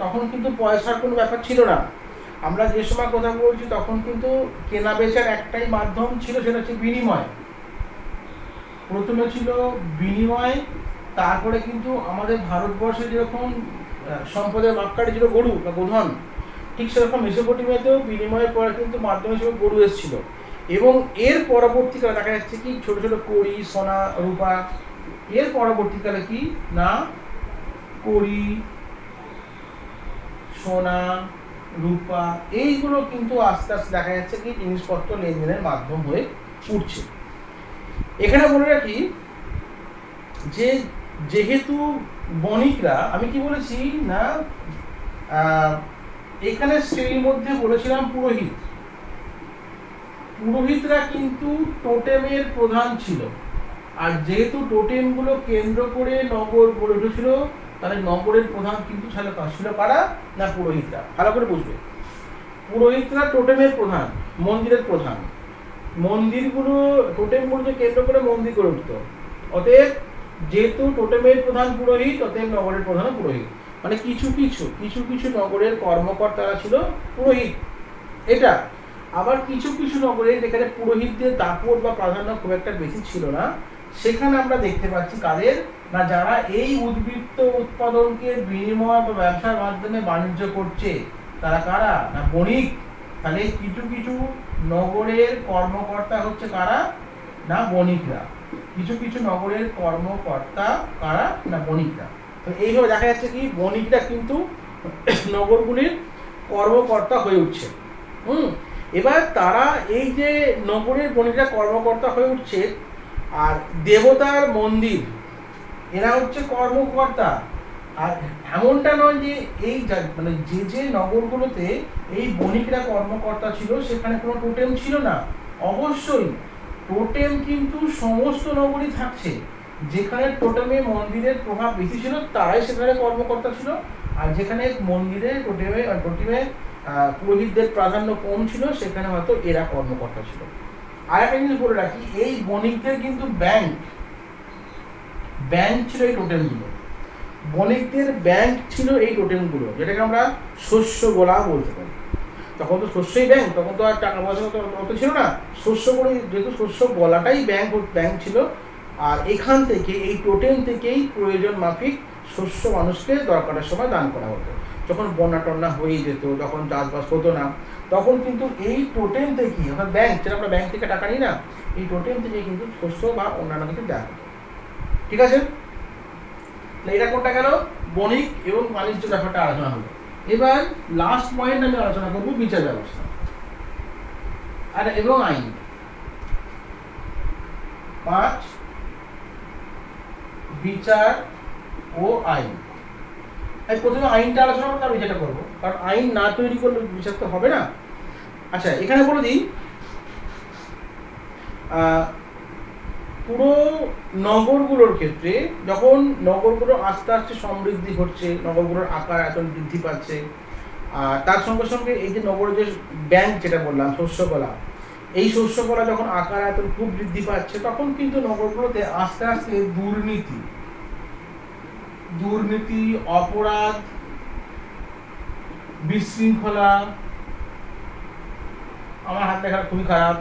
তখন কিন্তু পয়সার কোনো ব্যাপার ছিল না। আমরা যে সময় কথা বলছি তখন কিন্তু কেনা বেচার একটাই মাধ্যম ছিল, সেটা হচ্ছে বিনিময়। প্রথমে ছিল বিনিময়, তারপরে কিন্তু আমাদের ভারতবর্ষে যেরকম সম্পদের মাপকাঠি ছিল গরু বা গোধন, ঠিক সেরকম মেসোপটেমিয়াতেও বিনিময়ের পরে কিন্তু মাধ্যম হিসেবে গরু এসেছিল। এবং এর পরবর্তীকালে দেখা যাচ্ছে কি ছোট ছোট কড়ি, সোনা, রূপা। এর পরবর্তীকালে কি না, কড়ি, সোনা, রূপা এইগুলো কিন্তু আস্তে আস্তে দেখা যাচ্ছে কি জিনিসপত্র লেনদেনের মাধ্যম হয়ে উঠছে। এখানে বলে রাখি যে যেহেতু বণিকরা, আমি কি বলেছি না, এখানে শ্রেণীর মধ্যে বলেছিলাম পুরোহিতরা কিন্তু টোটেমের প্রধান ছিল, আর যেহেতু টোটেমগুলো কেন্দ্র করে নগর গড়ে উঠেছিল, তাহলে নগরের প্রধান কিন্তু ছিল কারা না, পুরোহিতরা। ভালো করে বুঝবে, পুরোহিতরা টোটেমের প্রধান, মন্দিরের প্রধান, মন্দিরগুলো টোটেমগুলোকে কেন্দ্র করে মন্দির গড়ে উঠত। অতএব যেহেতু টোটেমের প্রধান পুরোহিত, অতএব নগরের প্রধান পুরোহিত। মানে কিছু কিছু নগরের কর্মকর্তারা ছিল পুরোহিত, এটা। আবার কিছু কিছু নগরে যেখানে পুরোহিতদের দাপট বা প্রাধান্য খুব একটা বেশি ছিল না, সেখানে আমরা দেখতে পাচ্ছি কাদের না, যারা এই উদ্বৃত্ত উৎপাদনকে বিনিময় বা ব্যবসার মাধ্যমে বাণিজ্য করছে, তারা কারা না, বণিক। তাহলে কিছু কিছু নগরের কর্মকর্তা হচ্ছে কারা না, বণিকরা। কিছু নগরের কর্মকর্তা কারা না, বণিকরা। তো এইভাবে দেখা যাচ্ছে কি বণিকরা কিন্তু নগরগুলির কর্মকর্তা হয়ে উঠছে। এবার তারা এই যে নগরের বণিকরা কর্মকর্তা হয়ে উঠছে, আর দেবতার মন্দির এরা হচ্ছে কর্মকর্তা। আর এমনটা নয় যে এই মানে যে নগরগুলোতে এই বণিকরা কর্মকর্তা ছিল সেখানে কোনো টোটেম ছিল না। অবশ্যই টোটেম কিন্তু সমস্ত নগরই থাকছে, যেখানে টোটেমে মন্দিরের প্রভাব বেশি ছিল তারাই সেখানে কর্মকর্তা ছিল, আর যেখানে মন্দিরে টোটেমে পুরোহিতদের প্রাধান্য কম ছিল সেখানে হয়তো এরা কর্মকর্তা ছিল। আর একটা জিনিস বলে রাখি, এই বণিকদের কিন্তু ব্যাংক ছিল এই টোটেমগুলো, বণিকদের ব্যাংক ছিল এই টোটেমগুলো, যেটাকে আমরা শস্য গোলা বলতে পারি। তখন তো শস্যই ব্যাংক, তখন তো আর টাকা পয়সা অত ছিল না, শস্যগুলো যেহেতু শস্য গলাটাই ব্যাংক ছিল, আর এখান থেকে এই টোটেম থেকেই প্রয়োজন মাফিক শস্য মানুষকে দরকারের সময় দান করা হতো। যখন বন্যা টন্যা হয়ে যেত, যখন চাষবাস হতো না, তখন কিন্তু এই টোটেম থেকেই, অর্থাৎ ব্যাংক, যেটা আমরা ব্যাংক থেকে টাকা নিই না, এই টোটেম থেকে কিন্তু শস্য বা অন্যান্য কিছু দেওয়া হতো। ঠিক আছে, এটা কোনটা গেল? বণিক এবং বাণিজ্য ব্যাপারটা আলোচনা হলো। এবার লাস্ট পয়েন্ট আমি আলোচনা করবো বিচার ব্যবস্থা আর এবং আইন। 5 বিচার ও আইন। আমি প্রথমে আইনটা আলোচনা করবো, তার বিচারটা করবো, কারণ আইন না তৈরি করলে বিচার তো হবে না। আচ্ছা, এখানে বলে দিই, পুরো নগরগুলোর ক্ষেত্রে যখন নগরগুলো আস্তে আস্তে সমৃদ্ধি ঘটছে, নগরগুলোর আকার আয়তন বৃদ্ধি পাচ্ছে, আর তার সঙ্গে সঙ্গে এই যে নগরের যে ব্যাংক যেটা বললাম শস্যকলা, এই শস্যকলা যখন আকার আয়তন খুব বৃদ্ধি পাচ্ছে, তখন কিন্তু নগরগুলোতে আস্তে আস্তে দুর্নীতি, অপরাধ, বিশৃঙ্খলা, আমার হাত দেখা খুবই খারাপ,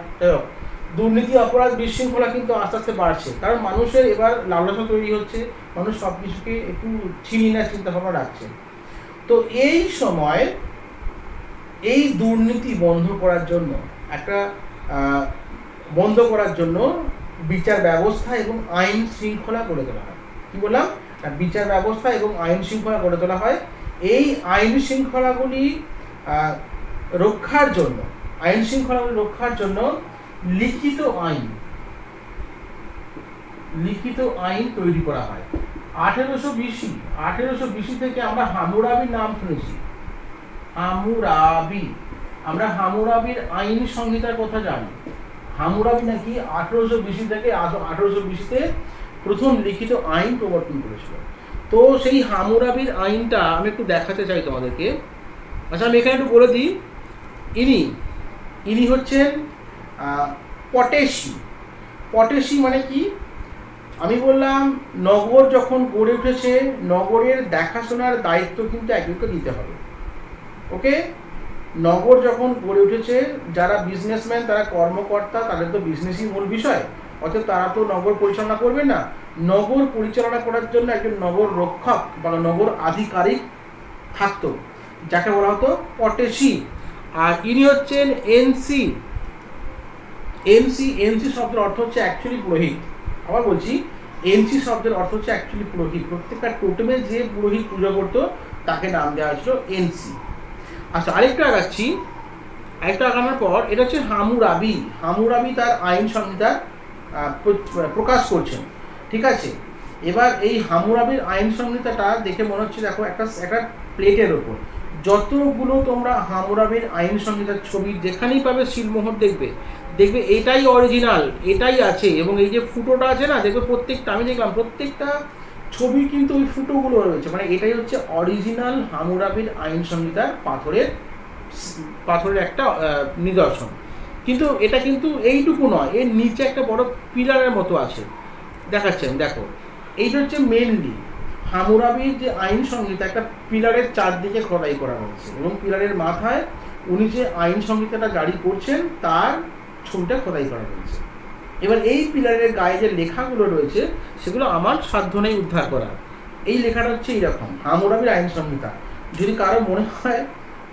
দুর্নীতি, অপরাধ, বিশৃঙ্খলা কিন্তু আস্তে আস্তে বাড়ছে, কারণ মানুষের এবার লালসা তৈরি হচ্ছে, মানুষ সব কিছুকে একটু ছিনিয়ে নেওয়ার চিন্তা ভাবনা রাখছে। তো এই সময় এই দুর্নীতি বন্ধ করার জন্য বিচার ব্যবস্থা এবং আইন শৃঙ্খলা গড়ে তোলা হয়। কি বললাম? বিচার ব্যবস্থা এবং আইন শৃঙ্খলা গড়ে তোলা হয়। এই আইন শৃঙ্খলাগুলি রক্ষার জন্য লিখিত আইন তৈরি করা হয়। 1820 থেকে আমরা হামুরাবির নাম শুনেছি। আমরা হামুরাবির আইন সংহিতার কথা জানি। হামুরাবি নাকি 1820 থেকে 1820-তে প্রথম লিখিত আইন প্রবর্তন করেছিল। তো সেই হামুরাবির আইনটা আমি একটু দেখাতে চাই তোমাদেরকে। আচ্ছা, আমি এখানে একটু বলে দিই, ইনি হচ্ছেন পটেশি মানে কি? আমি বললাম, নগর যখন গড়ে উঠেছে, নগরের দেখাশোনার দায়িত্ব কিন্তু একজনকে দিতে হবে। ওকে, নগর যখন গড়ে উঠেছে, যারা বিজনেসম্যান, তারা কর্মকর্তা, তাদের তো বিজনেসই মূল বিষয়, অর্থাৎ তারা তো নগর পরিচালনা করবে না। নগর পরিচালনা করার জন্য একজন নগর রক্ষক বা নগর আধিকারিক থাকতো, যাকে বলা হতো পটেশি। আর ইনি হচ্ছেন এনসি শব্দের অর্থ হচ্ছে অ্যাকচুয়ালি পুরোহিত। আবার বলছি, এনসি শব্দের অর্থ হচ্ছে অ্যাকচুয়ালি পুরোহিত। প্রত্যেকটা টোটেমে যে পুরোহিত পুজো করতো তাকে নাম দেওয়া হয়েছিল এনসি। আচ্ছা, আরেকটা আগানোর পর এটা হচ্ছে হামুরাবি তার আইন সংহিতা প্রকাশ করছেন। ঠিক আছে, এবার এই হামুরাবির আইন সংহিতাটা দেখে মনে হচ্ছে, দেখো একটা প্লেটের ওপর যতগুলো তোমরা হামুরাবির আইন সংহিতার ছবি যেখানেই পাবে সিলমোহর দেখবে এটাই অরিজিনাল, এটাই আছে। এবং এই যে ফুটোটা আছে না, দেখবে প্রত্যেকটা, আমি দেখলাম প্রত্যেকটা ছবি কিন্তু ওই ফুটোগুলো রয়েছে, মানে এটাই হচ্ছে অরিজিনাল হামুরাবির আইন সংহিতার পাথরের একটা নিদর্শন। কিন্তু এটা কিন্তু এইটুকু নয়, এর নিচে একটা বড় পিলারের মতো আছে, দেখাচ্ছেন, দেখো, এইটা হচ্ছে মেনলি হামুরাবির যে আইন সংহিতা, একটা পিলারের চারদিকে খোদাই করা হয়েছে, এবং পিলারের মাথায় উনি যে আইন সংহিতাটা জারি করছেন তার ছবিটা খোদাই করা হয়েছে। এবার এই পিলারের গায়ে যে লেখাগুলো রয়েছে সেগুলো আমার সাধ্য নেই উদ্ধার করা। এই লেখাটা হচ্ছে এইরকম, হামুরাবির আইন সংহিতা। যদি কারো মনে হয়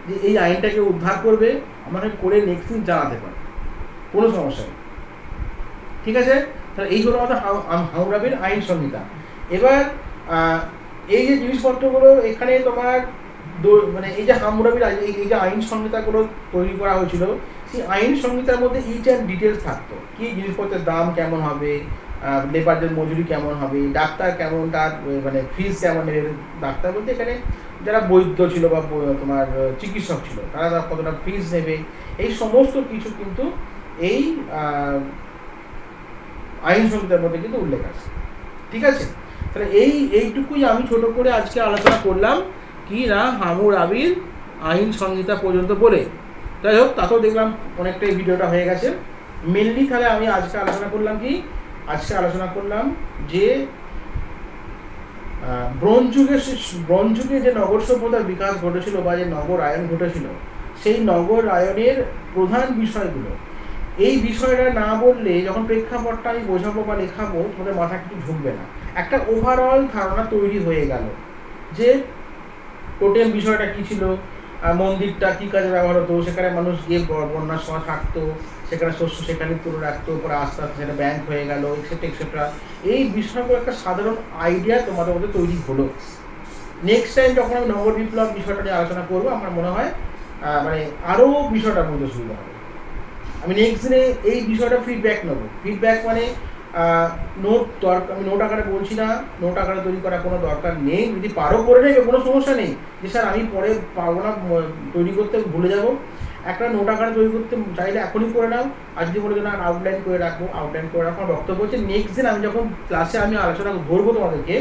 যে এই আইনটাকে উদ্ধার করবে, আমাকে করে নেক্সট দিন জানাতে পারে, কোনো সমস্যা নেই। ঠিক আছে, তাহলে এই হলো আমাদের হামুরাবির আইন সংহিতা। এবার এই যে জিনিসপত্রগুলো এখানে তোমার মানে এই যে হামুরাবির এই যে আইন সংহিতাগুলো তৈরি করা হয়েছিল, সেই আইন সংহিতার মধ্যে ইচ অ্যান্ড ডিটেলস থাকতো। কি জিনিসপত্রের দাম কেমন হবে, লেবারদের মজুরি কেমন হবে, ডাক্তার কেমন, তার মানে ফিস কেমন নেবে। ডাক্তার বলতে এখানে যারা বৈদ্য ছিল বা তোমার চিকিৎসক ছিল, তারা কতটা ফিস নেবে, এই সমস্ত কিছু কিন্তু এই আইন সংহিতার মধ্যে কিন্তু উল্লেখ আছে। ঠিক আছে, তাহলে এইটুকুই আমি ছোট করে আজকে আলোচনা করলাম, কি না হামুরাবির আইন সংহিতা পর্যন্ত বলে। যাই হোক, তাতেও দেখলাম অনেকটাই ভিডিওটা হয়ে গেছে। মেনলি তাহলে আমি আজকে আলোচনা করলাম যে ব্রোঞ্জ যুগে যে নগর সভ্যতার বিকাশ ঘটেছিল বা যে নগর আয়ন ঘটেছিল, সেই নগর আয়নের প্রধান বিষয়গুলো এই বিষয়টা না বললে যখন প্রেক্ষাপটটা আমি বোঝাবো বা লেখাবো তোমাদের মাথা কিছু ঢুকবে না। একটা ওভারঅল ধারণা তৈরি হয়ে গেল যে টোটেম বিষয়টা কী ছিল, মন্দিরটা কী কাজে ব্যবহার হতো, সেখানে মানুষ গিয়ে বন্যার সময় থাকতো, সেখানে শস্য সেখানে তুলে রাখতো, পরে আস্তে আস্তে সেটা ব্যাংক হয়ে গেল, এক্সেট্রা এক্সেট্রা। এই বিষয়গুলো একটা সাধারণ আইডিয়া তোমাদের মধ্যে তৈরি হলো। নেক্সট টাইম যখন আমি নগর বিপ্লব বিষয়টা নিয়ে আলোচনা করবো, আমার মনে হয় মানে আরও বিষয়টা বুঝতে সুবিধা হবে। আমি নেক্সট দিনে এই বিষয়টা ফিডব্যাক নেবো। ফিডব্যাক মানে নোট দরকার, আমি নোট আকারে বলছি না, নোট আকারে তৈরি করার কোনো দরকার নেই। যদি পারো করে নেবে, কোনো সমস্যা নেই যে স্যার আমি পরে পারবো না, তৈরি করতে ভুলে যাব। একটা নোট আকারে তৈরি করতে চাইলে এখনই করে নাও। আর যদি বলে না আউটলাইন করে রাখবো, আউটলাইন করে রাখার বক্তব্য হচ্ছে নেক্সট দিন আমি যখন ক্লাসে আমি আলোচনা ধরবো তোমাদেরকে,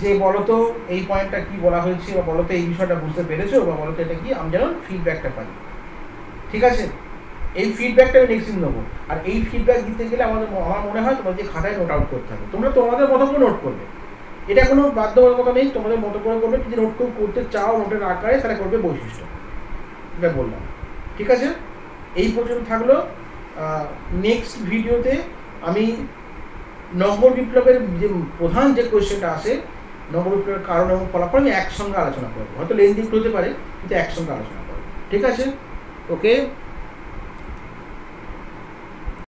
যে বলো তো এই পয়েন্টটা কী বলা হয়েছে, বা বলো তো এই বিষয়টা বুঝতে পেরেছো, বা বলো তো এটা কি, আমি যেন ফিডব্যাকটা পাই। ঠিক আছে? এই ফিডব্যাকটা আমি নেক্সট দিন নেবো। আর এই ফিডব্যাক দিতে গেলে আমার মনে হয় তোমাদের খাতায় নোট আউট করতে হবে। তোমরা তোমাদের মতো করে নোট করবে, এটা কোনো বাধ্যবাধকতা নেই, তোমাদের মতো করে করবে। যদি নোট করতে চাও নোটের আকারে, তাহলে করবে বৈশিষ্ট্য, এটা বললাম। ঠিক আছে, এই পর্যন্ত থাকলো। নেক্সট ভিডিওতে আমি নগর বিপ্লবের যে প্রধান যে কোয়েশ্চেনটা আসে, নগর বিপ্লবের কারণ এবং ফলাফল আমি একসঙ্গে আলোচনা করবো। হয়তো লেন্দি হতে পারে, কিন্তু একসঙ্গে আলোচনা করবো। ঠিক আছে, ওকে।